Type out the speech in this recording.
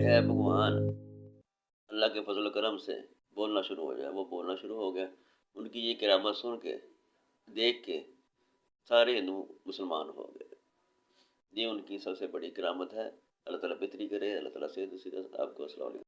ہے بھگوان اللہ کے فضل و کرم سے بولنا شروع ہو جائے، وہ بولنا شروع ہو گیا۔ ان کی یہ کرامت سن کے، دیکھ کے سارے ہندو مسلمان ہو گئے۔ یہ ان کی سب سے بڑی کرامت ہے۔ اللہ تعالیٰ بہتری کرے، اللہ تعالیٰ صحت نصیب کرے۔ آپ کو السلام علیکم۔